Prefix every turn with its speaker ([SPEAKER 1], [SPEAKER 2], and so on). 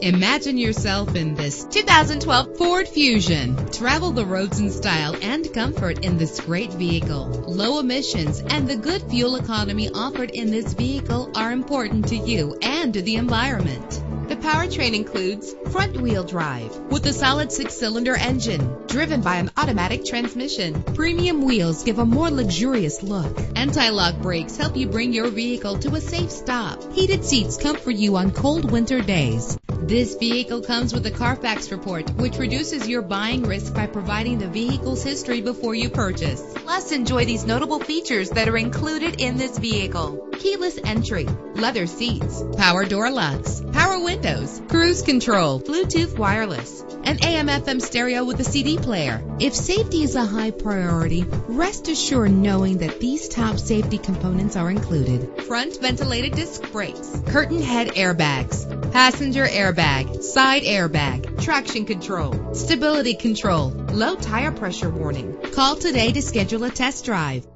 [SPEAKER 1] Imagine yourself in this 2012 Ford Fusion. Travel the roads in style and comfort in this great vehicle. Low emissions and the good fuel economy offered in this vehicle are important to you and to the environment. The powertrain includes front-wheel drive with a solid 6-cylinder engine driven by an automatic transmission. Premium wheels give a more luxurious look. Anti-lock brakes help you bring your vehicle to a safe stop. Heated seats comfort you on cold winter days. This vehicle comes with a Carfax report, which reduces your buying risk by providing the vehicle's history before you purchase. Plus, enjoy these notable features that are included in this vehicle: keyless entry, leather seats, power door locks, power windows, cruise control, Bluetooth wireless, an AM/FM stereo with a CD player. If safety is a high priority, rest assured knowing that these top safety components are included: front ventilated disc brakes, curtain head airbags, passenger airbag, side airbag, traction control, stability control, low tire pressure warning. Call today to schedule a test drive.